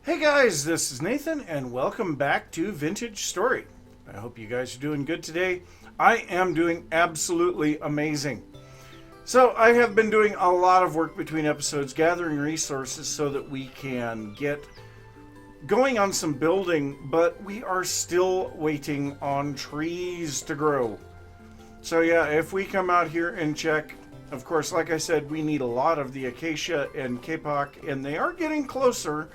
Hey guys, this is Nathan and welcome back to Vintage Story. I hope you guys are doing good today. I am doing absolutely amazing. So I have been doing a lot of work between episodes gathering resources so that we can get going on some building, but we are still waiting on trees to grow. So yeah, if we come out here and check, of course, like I said, we need a lot of the acacia and kapok, and they are getting closer,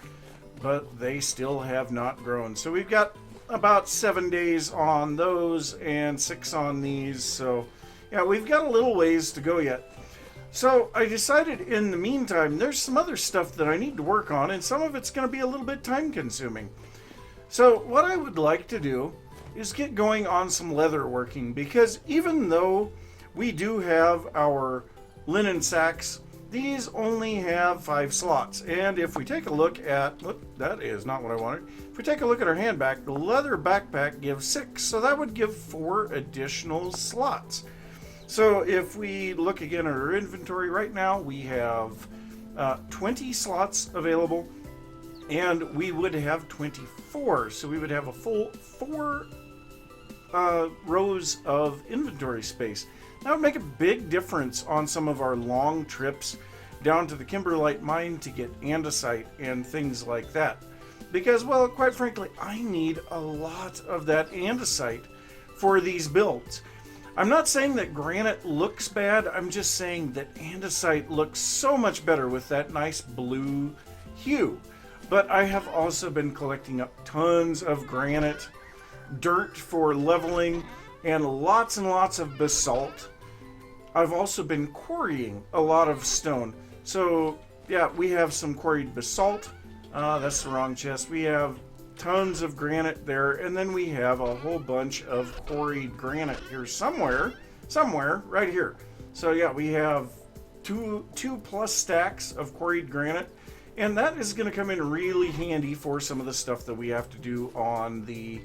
but they still have not grown. So we've got about 7 days on those and 6 on these. So yeah, we've got a little ways to go yet. So I decided in the meantime, there's some other stuff that I need to work on, and some of it's going to be a little bit time consuming. So what I would like to do is get going on some leather working, because even though we do have our linen sacks, these only have 5 slots. And if we take a look at, that is not what I wanted. If we take a look at our handbag, the leather backpack gives 6, so that would give 4 additional slots. So if we look again at our inventory right now, we have 20 slots available, and we would have 24. So we would have a full 4 rows of inventory space. That would make a big difference on some of our long trips down to the Kimberlite mine to get andesite and things like that. Because, well, quite frankly, I need a lot of that andesite for these builds. I'm not saying that granite looks bad, I'm just saying that andesite looks so much better with that nice blue hue. But I have also been collecting up tons of granite, dirt for leveling, and lots of basalt. I've also been quarrying a lot of stone. So yeah, we have some quarried basalt. That's the wrong chest. We have tons of granite there, and then we have a whole bunch of quarried granite here somewhere right here. So yeah, we have two plus stacks of quarried granite, and that is going to come in really handy for some of the stuff that we have to do on the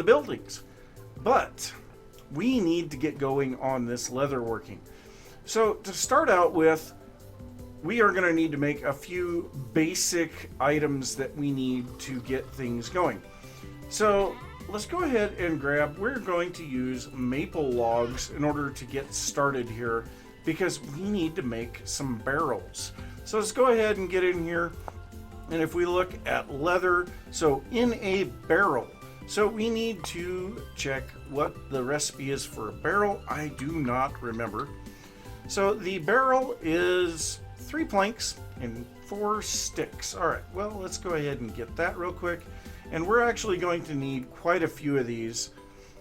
buildings. But we need to get going on this leather working. So to start out with, we are going to need to make a few basic items that we need to get things going. So let's go ahead and we're going to use maple logs in order to get started here, because we need to make some barrels. So let's go ahead and get in here. And if we look at leather, so in a barrel, so we need to check what the recipe is for a barrel. I do not remember. So the barrel is 3 planks and 4 sticks. All right, well, let's go ahead and get that real quick. And we're actually going to need quite a few of these.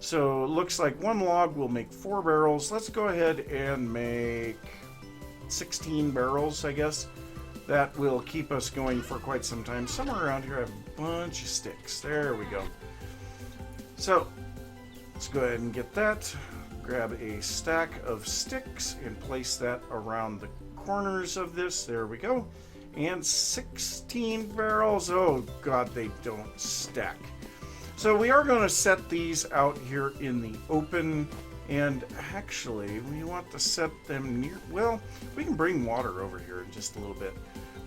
So it looks like 1 log will make 4 barrels. Let's go ahead and make 16 barrels, I guess. That will keep us going for quite some time. Somewhere around here I have a bunch of sticks. There we go. So let's go ahead and get that. Grab a stack of sticks and place that around the corners of this. There we go. And 16 barrels. Oh god, they don't stack. So we are going to set these out here in the open, and actually we want to set them near, well, we can bring water over here in just a little bit,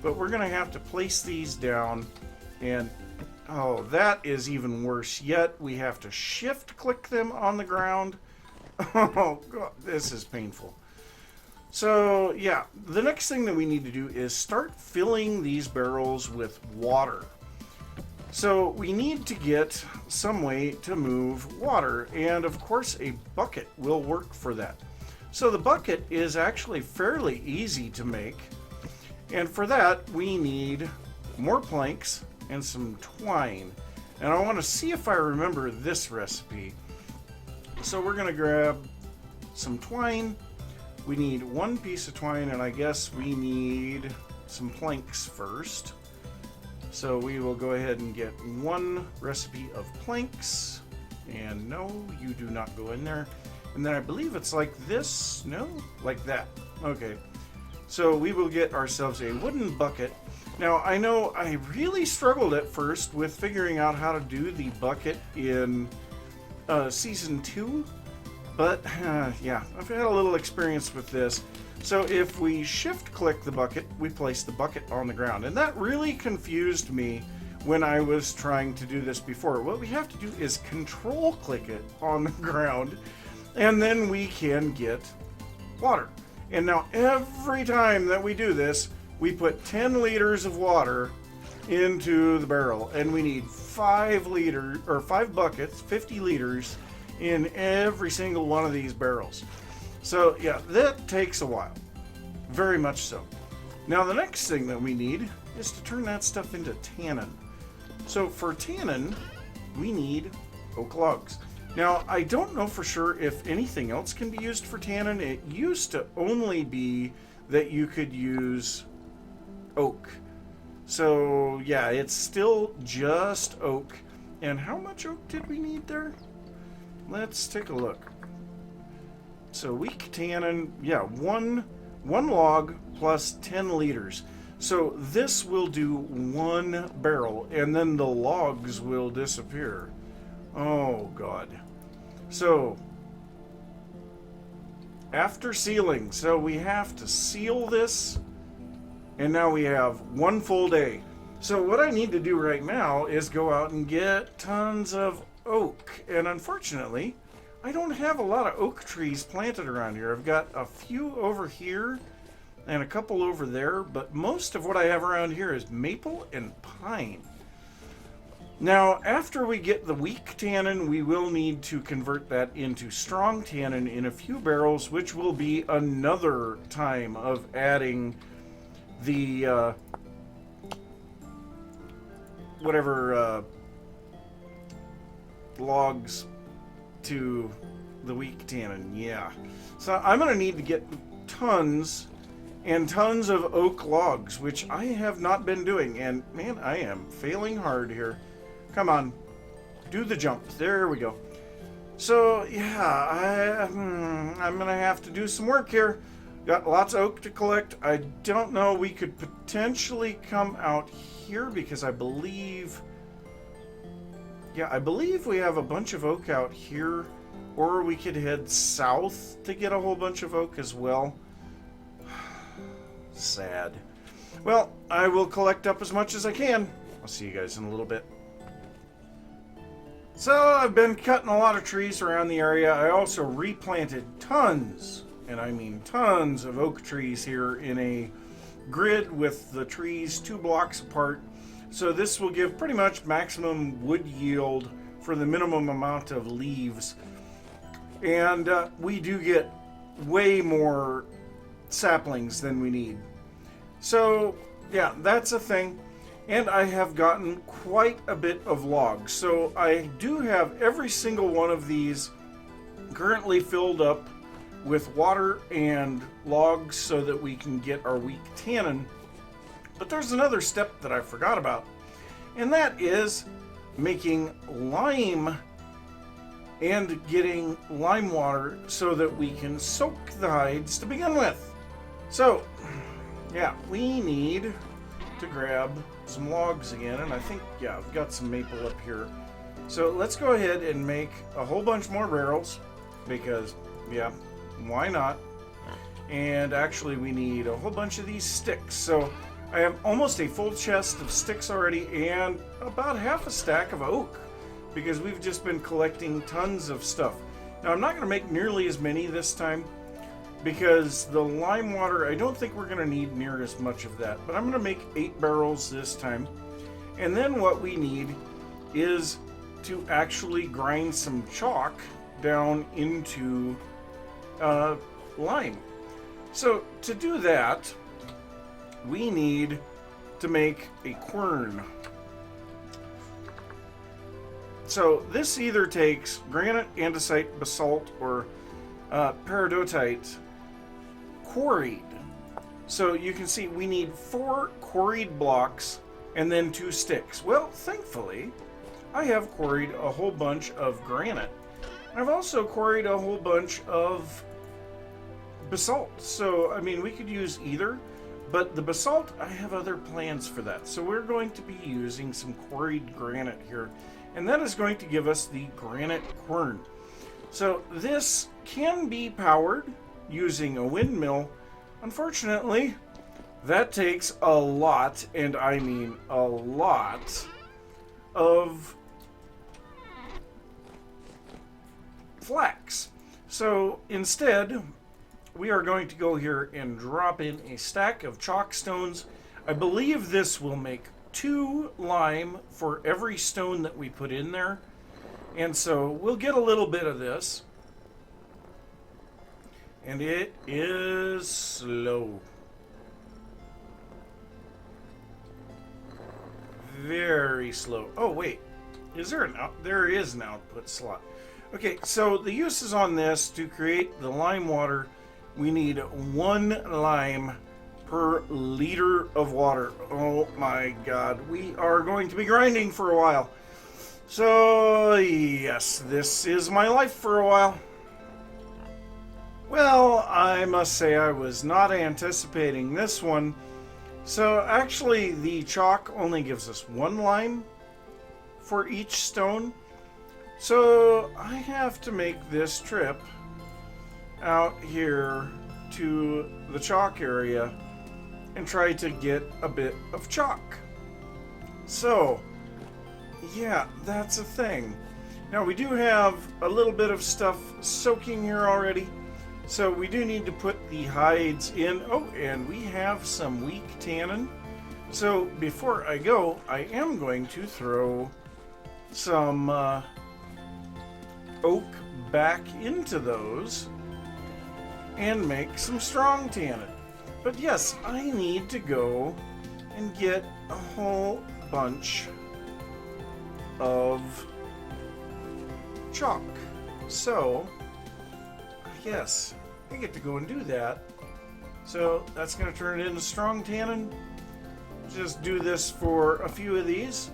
but we're going to have to place these down. And oh, that is even worse yet. We have to shift click them on the ground. Oh god, this is painful. So yeah, the next thing that we need to do is start filling these barrels with water. So we need to get some way to move water, and of course a bucket will work for that. So the bucket is actually fairly easy to make, and for that we need more planks and some twine. And I want to see if I remember this recipe. So we're going to grab some twine. We need 1 piece of twine, and I guess we need some planks first. So we will go ahead and get 1 recipe of planks. And no, you do not go in there. And then I believe it's like this. No, like that. Okay. So we will get ourselves a wooden bucket. Now, I know I really struggled at first with figuring out how to do the bucket in Season 2. But yeah, I've had a little experience with this. So if we shift click the bucket, we place the bucket on the ground. And that really confused me when I was trying to do this before. What we have to do is control click it on the ground, and then we can get water. And now every time that we do this, we put 10 liters of water into the barrel, and we need 5 buckets, 50 liters in every single one of these barrels. So yeah, that takes a while, very much so. Now the next thing that we need is to turn that stuff into tannin. So for tannin, we need oak logs. Now I don't know for sure if anything else can be used for tannin. It used to only be that you could use oak. So yeah, it's still just oak. And how much oak did we need there? Let's take a look. So weak tannin, yeah, one log plus 10 liters. So this will do 1 barrel, and then the logs will disappear. Oh God. So after sealing, so we have to seal this, and now we have 1 full day. So what I need to do right now is go out and get tons of oak, and unfortunately I don't have a lot of oak trees planted around here. I've got a few over here and a couple over there, but most of what I have around here is maple and pine. Now, after we get the weak tannin, we will need to convert that into strong tannin in a few barrels, which will be another time of adding the logs to the weak tannin. Yeah, so I'm gonna need to get tons and tons of oak logs, which I have not been doing, and man, I am failing hard here. Come on, do the jump. There we go. So yeah, I'm gonna have to do some work here. Got lots of oak to collect. I don't know, we could potentially come out here because I believe we have a bunch of oak out here, or we could head south to get a whole bunch of oak as well. Sad. Well, I will collect up as much as I can. I'll see you guys in a little bit. So I've been cutting a lot of trees around the area. I also replanted tons, and I mean tons, of oak trees here in a grid with the trees 2 blocks apart. So this will give pretty much maximum wood yield for the minimum amount of leaves. And we do get way more saplings than we need. So yeah, that's a thing. And I have gotten quite a bit of logs. So I do have every single one of these currently filled up with water and logs so that we can get our weak tannin. But there's another step that I forgot about, and that is making lime and getting lime water so that we can soak the hides to begin with. So yeah, we need to grab some logs again, and I think, yeah, I've got some maple up here. So let's go ahead and make a whole bunch more barrels because, yeah, why not? And actually we need a whole bunch of these sticks. So I have almost a full chest of sticks already and about half a stack of oak because we've just been collecting tons of stuff. Now I'm not going to make nearly as many this time because the lime water, I don't think we're going to need near as much of that, but I'm going to make 8 barrels this time. And then what we need is to actually grind some chalk down into lime. So to do that, we need to make a quern. So this either takes granite, andesite, basalt, or peridotite quarried. So you can see we need 4 quarried blocks and then 2 sticks. Well, thankfully, I have quarried a whole bunch of granite. I've also quarried a whole bunch of basalt. So, I mean, we could use either, but the basalt, I have other plans for that. So we're going to be using some quarried granite here, and that is going to give us the granite quern. So this can be powered using a windmill. Unfortunately, that takes a lot, and I mean a lot, of flax. So instead, we are going to go here and drop in a stack of chalk stones. I believe this will make 2 lime for every stone that we put in there. And so we'll get a little bit of this. And it is slow. Very slow. Oh, wait. Is there an out? There is an output slot. Okay, so the uses on this, to create the lime water, we need 1 lime per liter of water. Oh my god. We are going to be grinding for a while. So, yes, this is my life for a while. Well, I must say I was not anticipating this one. So, actually, the chalk only gives us 1 lime for each stone. So, I have to make this trip out here to the chalk area and try to get a bit of chalk. So, yeah, that's a thing. Now, we do have a little bit of stuff soaking here already, so we do need to put the hides in. Oh, and we have some weak tannin. So before I go, I am going to throw some oak back into those and make some strong tannin. But yes, I need to go and get a whole bunch of chalk. So, yes, I get to go and do that. So that's going to turn it into strong tannin. Just do this for a few of these,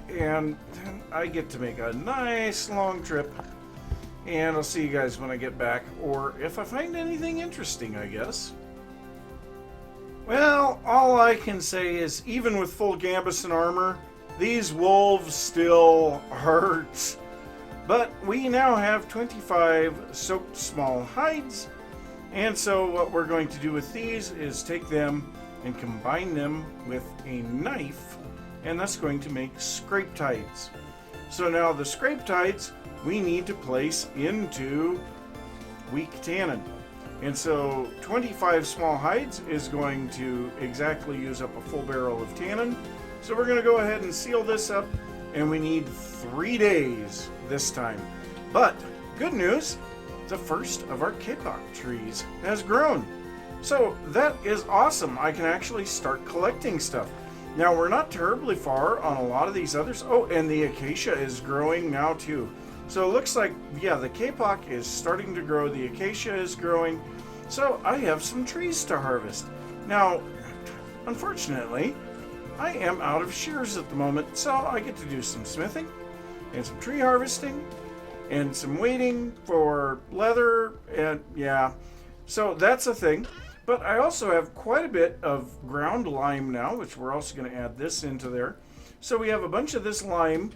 and then I get to make a nice long trip. And I'll see you guys when I get back, or if I find anything interesting, I guess. Well, all I can say is, even with full gambeson armor, these wolves still hurt. But we now have 25 soaked small hides, and so what we're going to do with these is take them and combine them with a knife, and that's going to make scraped hides. So now the scraped hides we need to place into weak tannin. And so 25 small hides is going to exactly use up a full barrel of tannin. So we're going to go ahead and seal this up, and we need 3 days this time. But good news, the first of our kapok trees has grown. So that is awesome. I can actually start collecting stuff. Now we're not terribly far on a lot of these others. Oh, and the acacia is growing now too. So it looks like, yeah, the kapok is starting to grow, the acacia is growing, so I have some trees to harvest. Now, unfortunately, I am out of shears at the moment, so I get to do some smithing, and some tree harvesting, and some waiting for leather, and yeah, so that's a thing. But I also have quite a bit of ground lime now, which we're also going to add this into there. So we have a bunch of this lime,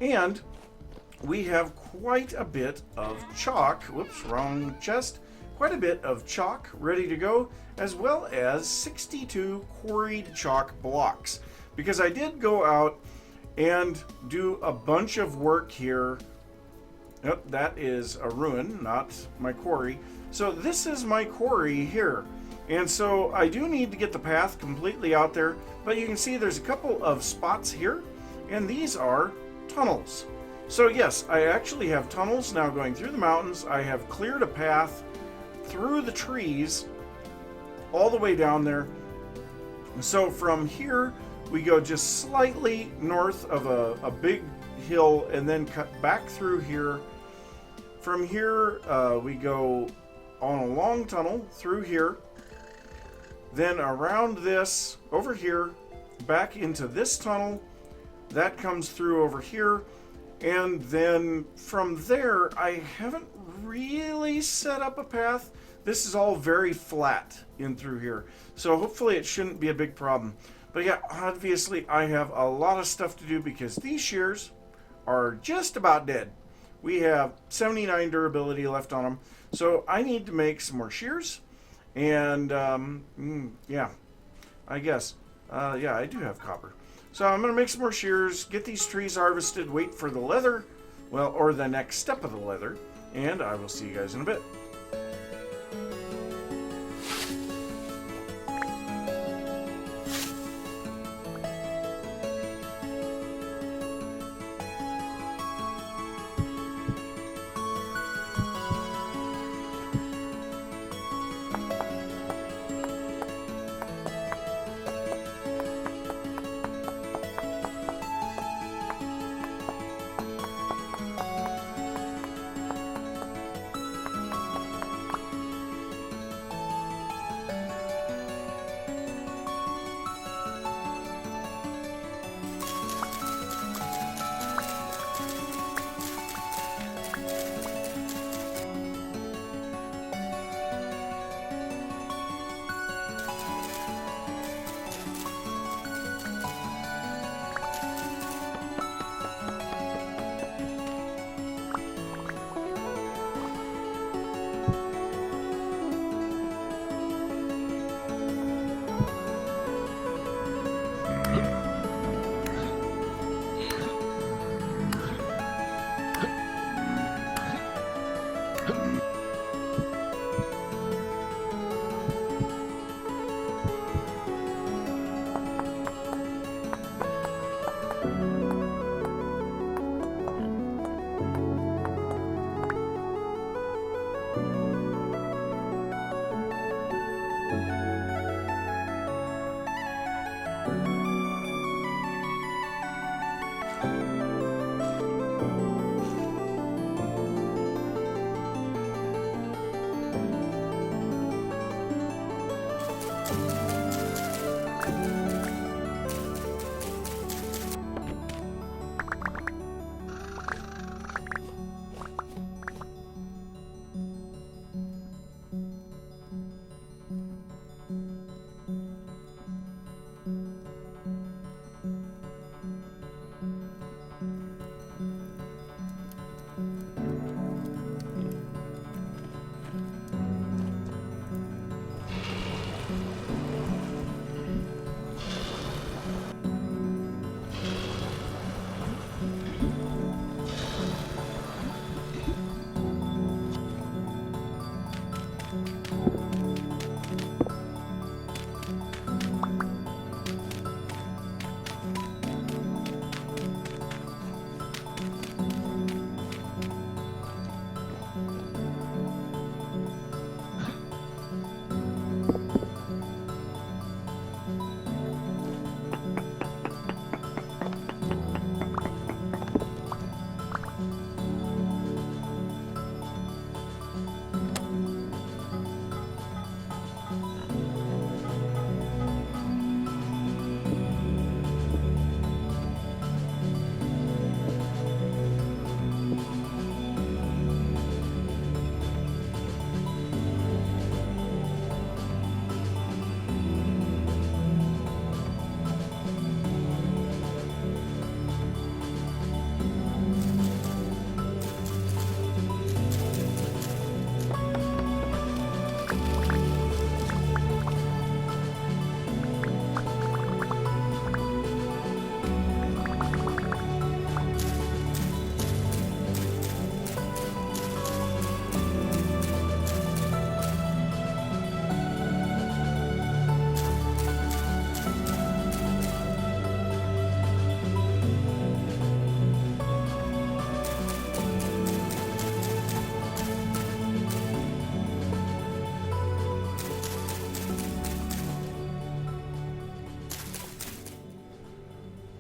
and we have quite a bit of chalk. Whoops, wrong chest. Quite a bit of chalk ready to go, as well as 62 quarried chalk blocks. Because I did go out and do a bunch of work here. Oh, that is a ruin, not my quarry. So this is my quarry here. And so I do need to get the path completely out there. But you can see there's a couple of spots here, and these are tunnels. So yes, I actually have tunnels now going through the mountains. I have cleared a path through the trees all the way down there. So from here, we go just slightly north of a big hill and then cut back through here. From here, we go on a long tunnel through here, then around this, over here, back into this tunnel. That comes through over here. And then from there, I haven't really set up a path. This is all very flat in through here. So hopefully it shouldn't be a big problem. But yeah, obviously I have a lot of stuff to do because these shears are just about dead. We have 79 durability left on them. So I need to make some more shears. And, yeah, I guess. Yeah, I do have copper. So I'm going to make some more shears, get these trees harvested, wait for the leather, well, or the next step of the leather, and I will see you guys in a bit.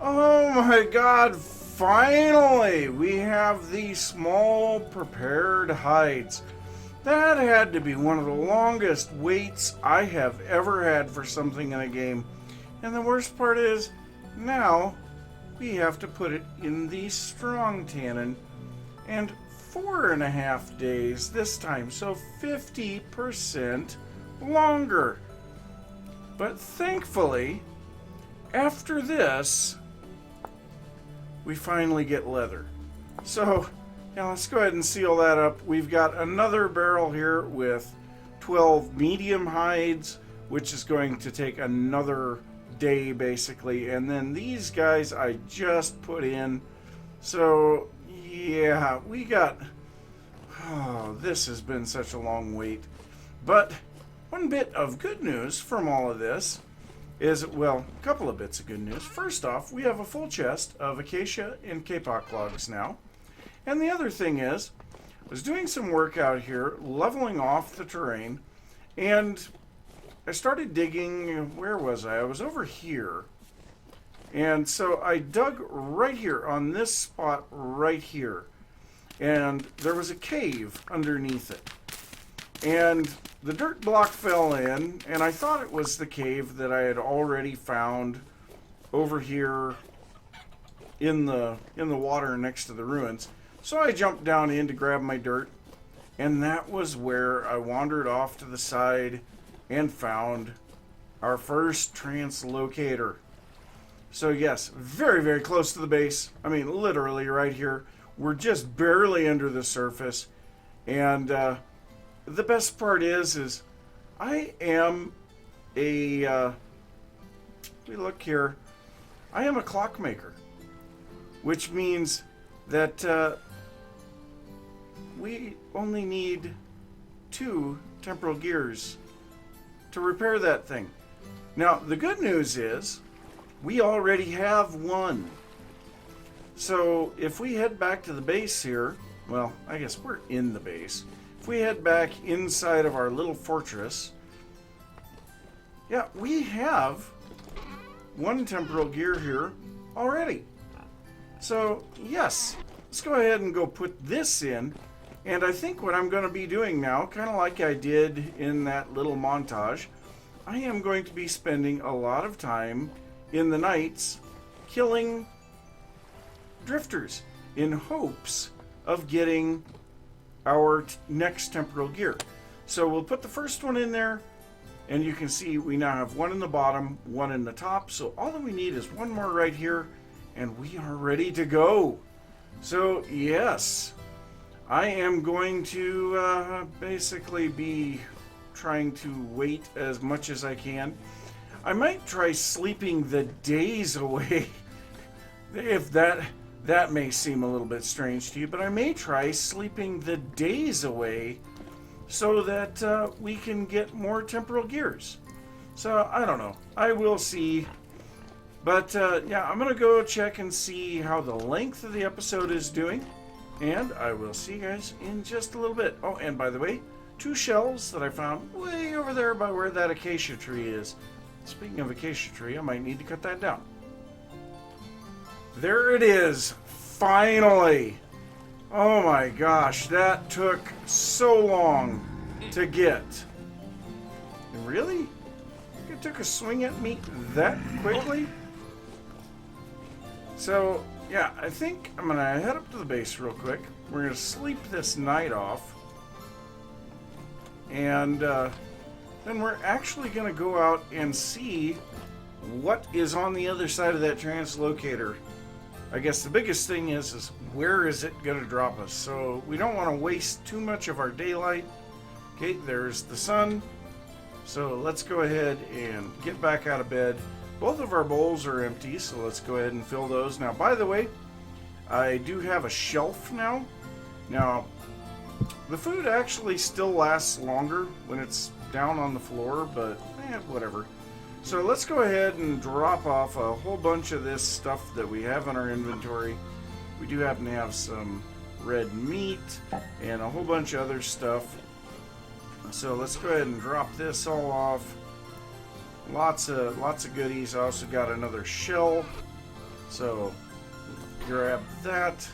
Oh my god, finally! We have these small prepared hides. That had to be one of the longest waits I have ever had for something in a game. And the worst part is, now we have to put it in the strong tannin. And 4.5 days this time, so 50% longer. But thankfully, after this, we finally get leather. So Now let's go ahead and seal that up. We've got another barrel here with 12 medium hides, which is going to take another day basically. And then these guys I just put in. So yeah, we got... Oh, this has been such a long wait. But one bit of good news from all of this is, well, a couple of bits of good news. First off, we have a full chest of acacia and kapok logs now. And the other thing is, I was doing some work out here, leveling off the terrain, and I started digging. Where was I? I was over here. And so I dug right here on this spot right here. And there was a cave underneath it. And the dirt block fell in, and I thought it was the cave that I had already found over here in the water next to the ruins. So I jumped down in to grab my dirt, and that was where I wandered off to the side and found our first translocator. So yes, very, very close to the base. I mean, literally right here. We're just barely under the surface. And the best part is I am a, we look here, I am a clockmaker, which means that we only need 2 temporal gears to repair that thing. Now, the good news is we already have 1. So if we head back to the base here, well, I guess we're in the base. If we head back inside of our little fortress, yeah, we have 1 temporal gear here already. So yes, let's go ahead and go put this in. And I think what I'm going to be doing now, kind of like I did in that little montage, I am going to be spending a lot of time in the nights killing drifters in hopes of getting our next temporal gear. So we'll put the first one in there, and you can see we now have 1 in the bottom, 1 in the top. So all that we need is 1 more right here, and we are ready to go. So yes, I am going to basically be trying to wait as much as I can. I might try sleeping the days away if that may seem a little bit strange to you, but I may try sleeping the days away so that we can get more temporal gears. So I don't know, I will see. But yeah, I'm gonna go check and see how the length of the episode is doing, and I will see you guys in just a little bit. Oh, and by the way, 2 shells that I found way over there by where that acacia tree is. Speaking of acacia tree, I might need to cut that down. There it is, finally. Oh my gosh, that took so long to get. Really? It took a swing at me that quickly? So, yeah, I think I'm going to head up to the base real quick. We're going to sleep this night off. And then we're actually going to go out and see what is on the other side of that translocator. I guess the biggest thing is where is it going to drop us? So we don't want to waste too much of our daylight. Okay, there's the sun. So let's go ahead and get back out of bed. Both of our bowls are empty, so let's go ahead and fill those. Now, by the way, I do have a shelf now. Now, the food actually still lasts longer when it's down on the floor, but whatever. So let's go ahead and drop off a whole bunch of this stuff that we have in our inventory. We do happen to have some red meat and a whole bunch of other stuff. So let's go ahead and drop this all off. Lots of goodies. I also got another shell, so grab that.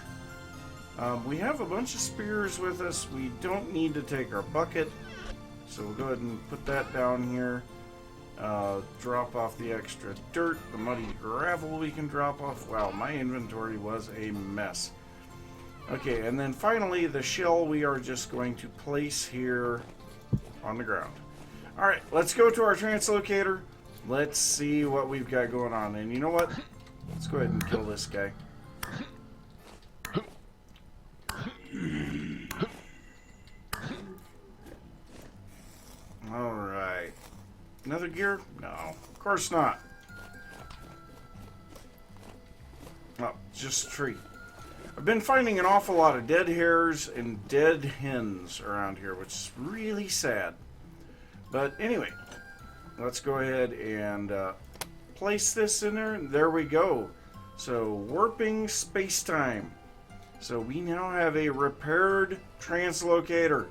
We have a bunch of spears with us. We don't need to take our bucket, so we'll go ahead and put that down here. Drop off the extra dirt, the muddy gravel we can drop off. Wow, my inventory was a mess. Okay, and then finally the shell we are just going to place here on the ground. Alright, let's go to our translocator. Let's see what we've got going on. And you know what? Let's go ahead and kill this guy. Alright. Another gear? No, of course not. Oh, just a tree. I've been finding an awful lot of dead hares and dead hens around here, which is really sad. But anyway, let's go ahead and place this in there. There we go. So, warping space-time. So we now have a repaired translocator.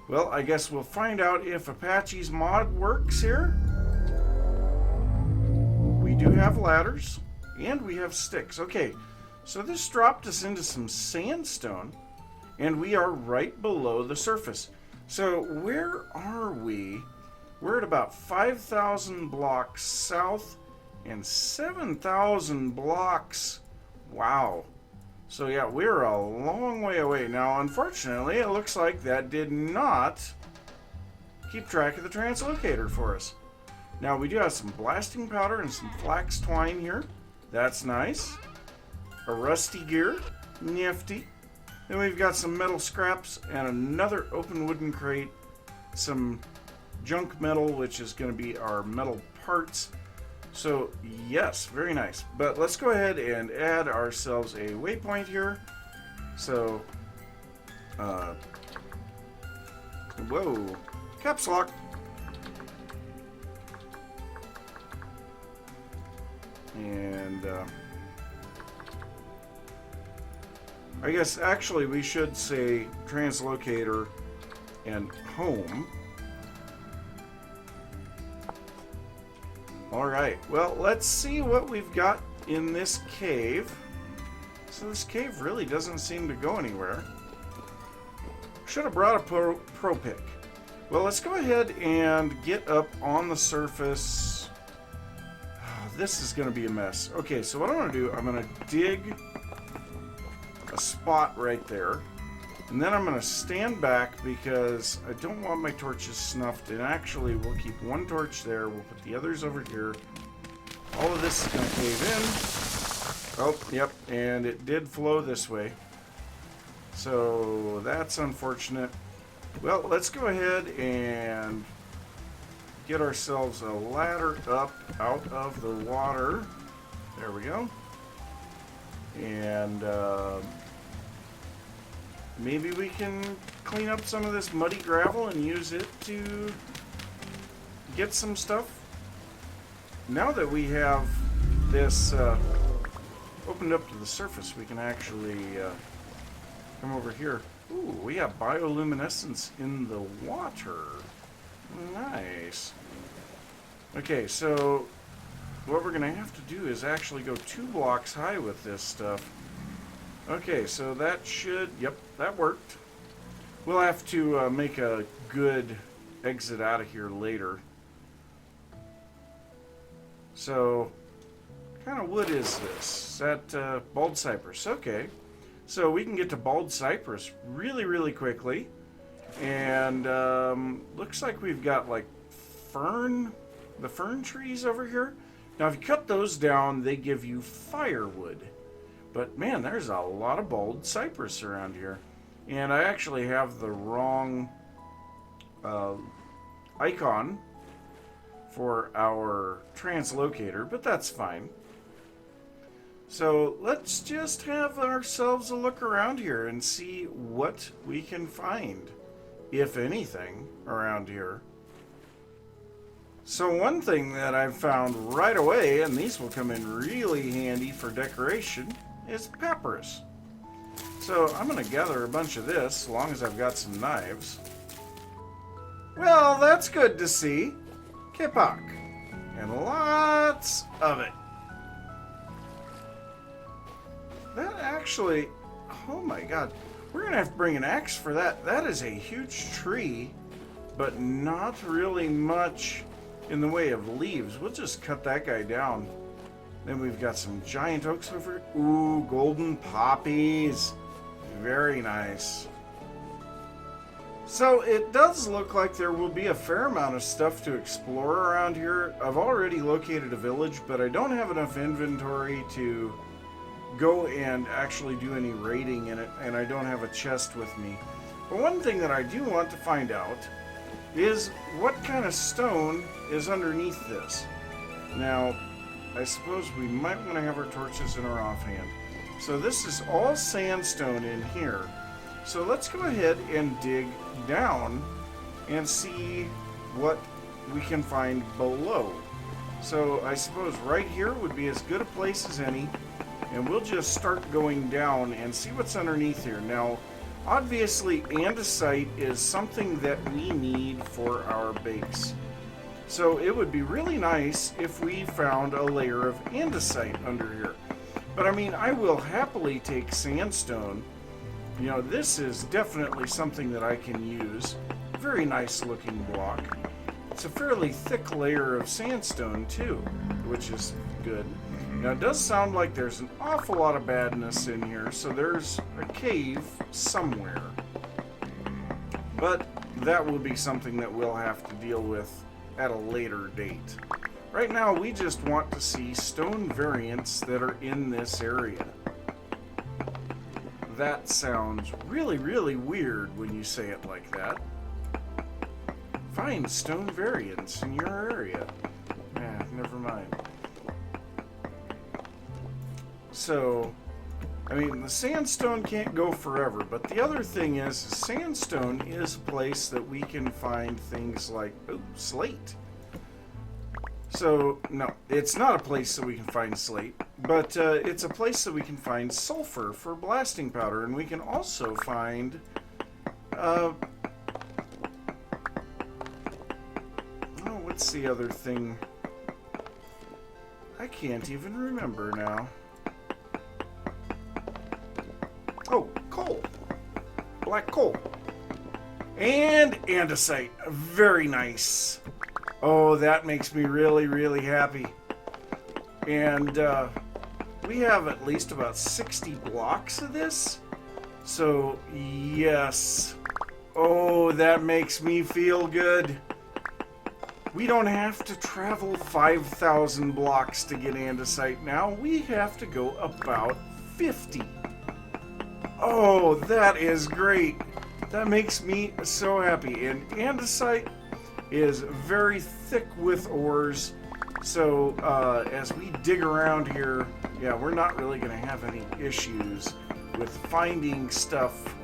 Well, I guess we'll find out if Apache's mod works here. We do have ladders, and we have sticks. Okay, so this dropped us into some sandstone, and we are right below the surface. So where are we? We're at about 5,000 blocks south and 7,000 blocks. Wow. So yeah, we're a long way away. Now, unfortunately, it looks like that did not keep track of the translocator for us. Now, we do have some blasting powder and some flax twine here. That's nice. A rusty gear. Nifty. Then we've got some metal scraps and another open wooden crate. Some junk metal, which is going to be our metal parts. So, yes, very nice. But let's go ahead and add ourselves a waypoint here. So, whoa, caps lock. And, I guess actually we should say translocator and home. Alright, well, let's see what we've got in this cave. So this cave really doesn't seem to go anywhere. Should have brought a pro pick. Well, let's go ahead and get up on the surface. Oh, this is going to be a mess. Okay, so what I'm going to do, I'm going to dig a spot right there. And then I'm going to stand back because I don't want my torches snuffed. And actually, we'll keep one torch there. We'll put the others over here. All of this is going to cave in. Oh, yep. And it did flow this way. So that's unfortunate. Well, let's go ahead and get ourselves a ladder up out of the water. There we go. And maybe we can clean up some of this muddy gravel and use it to get some stuff. Now that we have this opened up to the surface, we can actually come over here. Ooh, we have bioluminescence in the water. Nice. Okay, so what we're going to have to do is actually go 2 blocks high with this stuff. Okay, so that should, yep, that worked. We'll have to make a good exit out of here later. So, what kind of wood is this? Is that bald cypress? Okay. So we can get to bald cypress really, really quickly. And looks like we've got like the fern trees over here. Now if you cut those down, they give you firewood. But man, there's a lot of bald cypress around here. And I actually have the wrong icon for our translocator, but that's fine. So let's just have ourselves a look around here and see what we can find, if anything, around here. So one thing that I've found right away, and these will come in really handy for decoration, is papyrus. So I'm going to gather a bunch of this, as long as I've got some knives. Well, that's good to see. Kipak. And lots of it. That actually, oh my god, we're going to have to bring an axe for that. That is a huge tree, but not really much in the way of leaves. We'll just cut that guy down. Then we've got some giant oaks over. Ooh, golden poppies. Very nice. So it does look like there will be a fair amount of stuff to explore around here. I've already located a village, but I don't have enough inventory to go and actually do any raiding in it, and I don't have a chest with me. But one thing that I do want to find out is what kind of stone is underneath this. Now, I suppose we might want to have our torches in our offhand. So this is all sandstone in here. So let's go ahead and dig down and see what we can find below. So I suppose right here would be as good a place as any, and we'll just start going down and see what's underneath here. Now, obviously andesite is something that we need for our base. So it would be really nice if we found a layer of andesite under here. But I mean, I will happily take sandstone. You know, this is definitely something that I can use. Very nice looking block. It's a fairly thick layer of sandstone too, which is good. Now it does sound like there's an awful lot of badness in here, so there's a cave somewhere. But that will be something that we'll have to deal with at a later date. Right now we just want to see stone variants that are in this area. That sounds really, really weird when you say it like that. Find stone variants in your area. Never mind. So, I mean, the sandstone can't go forever, but the other thing is, sandstone is a place that we can find things like, slate. So, no, it's not a place that we can find slate, but it's a place that we can find sulfur for blasting powder, and we can also find, what's the other thing? I can't even remember now. Oh, coal. Black coal. And andesite. Very nice. Oh, that makes me really, really happy. And we have at least about 60 blocks of this. So, yes. Oh, that makes me feel good. We don't have to travel 5,000 blocks to get andesite now. We have to go about 50. Oh, that is great. That makes me so happy. And andesite is very thick with ores. So as we dig around here, yeah, we're not really going to have any issues with finding stuff.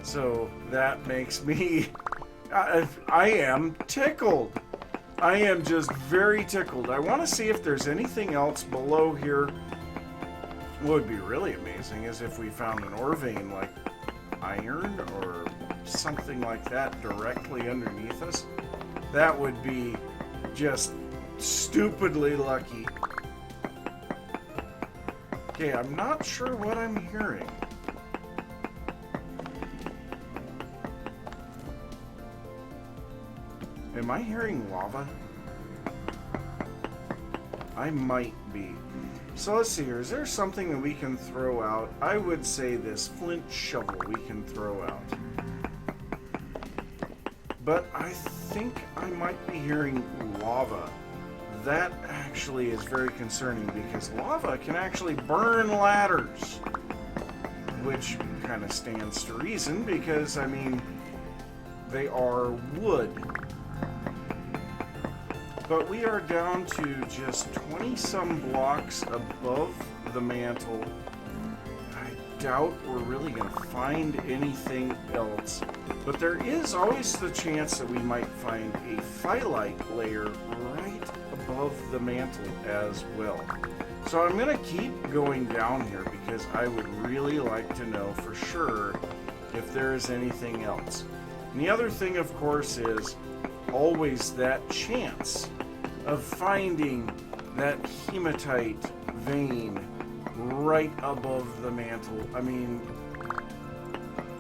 So that makes me... I am tickled. I am just very tickled. I want to see if there's anything else below here. What would be really amazing is if we found an ore vein like iron or something like that directly underneath us. That would be just stupidly lucky. Okay, I'm not sure what I'm hearing. Am I hearing lava? I might be. So let's see here. Is there something that we can throw out? I would say this flint shovel we can throw out. But I think I might be hearing lava. That actually is very concerning because lava can actually burn ladders. Which kind of stands to reason because, I mean, they are wood. But we are down to just 20-some blocks above the mantle. I doubt we're really going to find anything else. But there is always the chance that we might find a phyllite layer right above the mantle as well. So I'm going to keep going down here because I would really like to know for sure if there is anything else. And the other thing, of course, is always that chance of finding that hematite vein right above the mantle. I mean,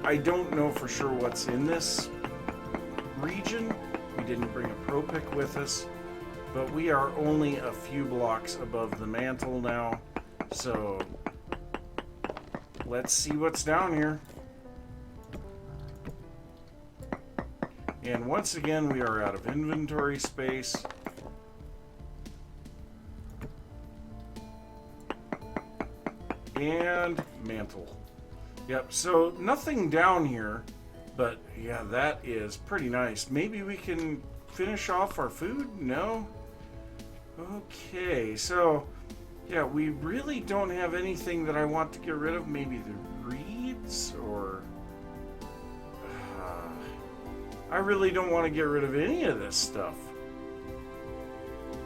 I don't know for sure what's in this region. We didn't bring a pro pick with us, but we are only a few blocks above the mantle now. So let's see what's down here. And once again, we are out of inventory space. and mantle. Yep, so nothing down here, but yeah, that is pretty nice. Maybe we can finish off our food? No? Okay, so yeah, we really don't have anything that I want to get rid of. Maybe the reeds, or I really don't want to get rid of any of this stuff.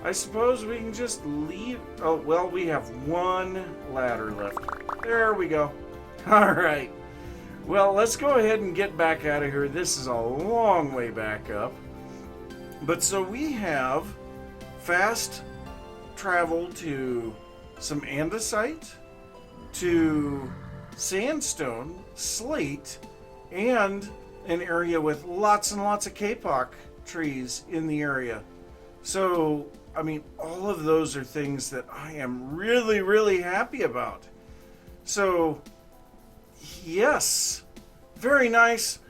I suppose we can just leave. Oh, well, we have one ladder left. There we go. All right. Well, let's go ahead and get back out of here. This is a long way back up. But so we have fast travel to some andesite, to sandstone, slate, and an area with lots and lots of kapok trees in the area. So, I mean, all of those are things that I am really, really happy about. So, yes, very nice.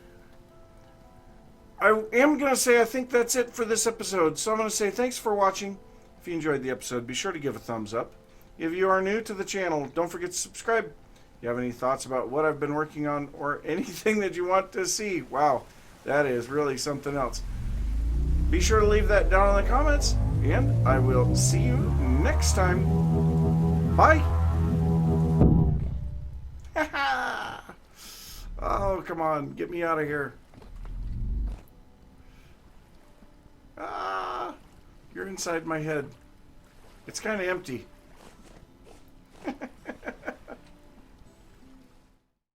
I am going to say I think that's it for this episode. So I'm going to say thanks for watching. If you enjoyed the episode, be sure to give a thumbs up. If you are new to the channel, don't forget to subscribe. If you have any thoughts about what I've been working on or anything that you want to see, wow, that is really something else. Be sure to leave that down in the comments, and I will see you next time. Bye. Oh, come on, get me out of here. You're inside my head. It's kind of empty.